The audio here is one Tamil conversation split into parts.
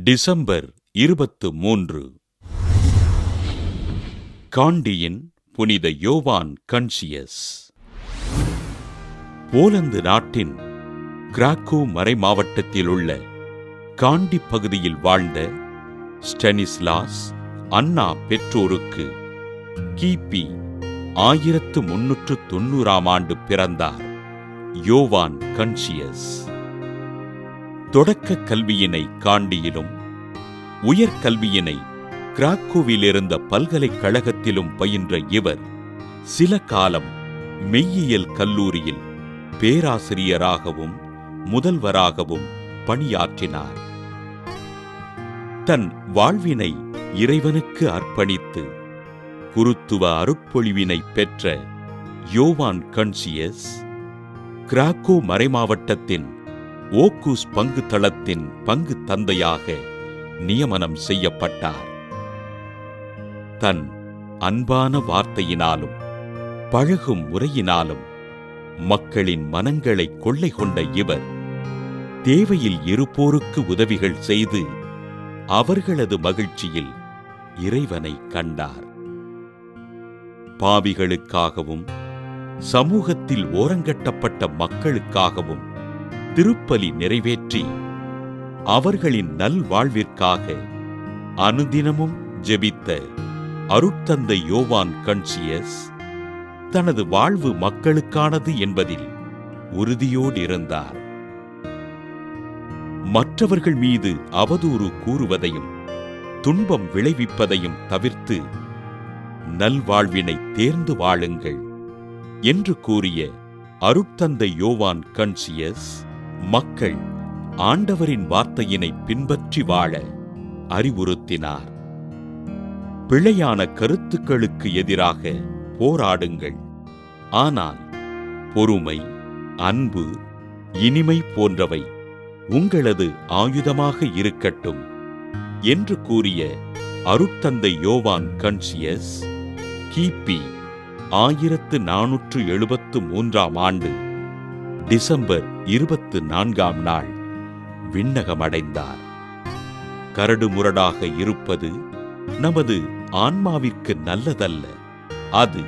டிசம்பர் 23. காண்டியின் புனித யோவான் கன்சியஸ். போலந்து நாட்டின் கிராக்கோ மறைமாவட்டத்தில் உள்ள காண்டி பகுதியில் வாழ்ந்த ஸ்டனிஸ்லாஸ் அன்னா பெற்றோருக்கு கிபி 1390 பிறந்தார் யோவான் கன்சியஸ். தொடக்க கல்வியினை காண்டியிலும் உயர்கல்வியினை கிராக்கோவில் இருந்த பல்கலைக்கழகத்திலும் பயின்ற இவர் சில காலம் மெய்யியல் கல்லூரியில் பேராசிரியராகவும் முதல்வராகவும் பணியாற்றினார். தன் வாழ்வினை இறைவனுக்கு அர்ப்பணித்து குருத்துவ அருட்பொழிவினை பெற்ற யோவான் கன்சியஸ் கிராக்கோ மறைமாவட்டத்தின் ஓக்கூஸ் பங்கு தளத்தின் பங்கு தந்தையாக நியமனம் செய்யப்பட்டார். தன் அன்பான வார்த்தையினாலும் பழகும் முறையினாலும் மக்களின் மனங்களை கொள்ளை கொண்ட இவர் தேவையில் இருப்போருக்கு உதவிகள் செய்து அவர்களது மகிழ்ச்சியில் இறைவனை கண்டார். பாவிகளுக்காகவும் சமூகத்தில் ஓரங்கட்டப்பட்ட மக்களுக்காகவும் திருப்பலி நிறைவேற்றி அவர்களின் நல்வாழ்விற்காக அனுதினமும் ஜெபித்த அருட்தந்தை யோவான் கன்சியஸ் தனது வாழ்வு மக்களுக்கானது என்பதில் உறுதியோடு இருந்தார். மற்றவர்கள் மீது அவதூறு கூறுவதையும் துன்பம் விளைவிப்பதையும் தவிர்த்து நல்வாழ்வினை தேர்ந்து வாழுங்கள் என்று கூறிய அருட்தந்தை யோவான் கன்சியஸ் மக்கள் ஆண்டவரின் வார்த்தையினை பின்பற்றி வாழ அறிவுறுத்தினார். பிழையான கருத்துக்களுக்கு எதிராக போராடுங்கள், ஆனால் பொறுமை, அன்பு, இனிமை போன்றவை உங்களது ஆயுதமாக இருக்கட்டும் என்று கூறிய அருட்தந்தை யோவான் கன்சியஸ் கிபி 1473 டிசம்பர் 24 விண்ணகமடைந்தார். கரடுமுரடாக இருப்பது நமது ஆன்மாவிற்கு நல்லதல்ல, அது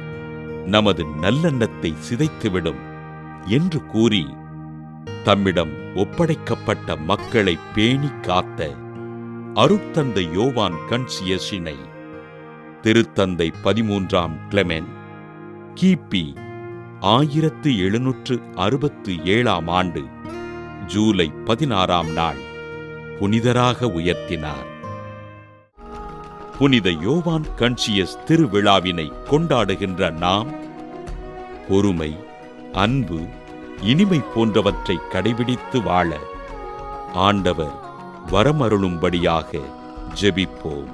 நமது நல்லெண்ணத்தை சிதைத்துவிடும் என்று கூறி தம்மிடம் ஒப்படைக்கப்பட்ட மக்களை பேணி காத்த அருட்தந்தை யோவான் கன்சியஸினை திருத்தந்தை 13 கிளெமென்ட் கிபி 1767 ஜூலை 16 புனிதராக உயர்த்தினார். புனித யோவான் கன்சியஸ் திருவிழாவினை கொண்டாடுகின்ற நாம் பொறுமை, அன்பு, இனிமை போன்றவற்றை கடைபிடித்து வாழ ஆண்டவர் வரமருளும்படியாக ஜெபிப்போம்.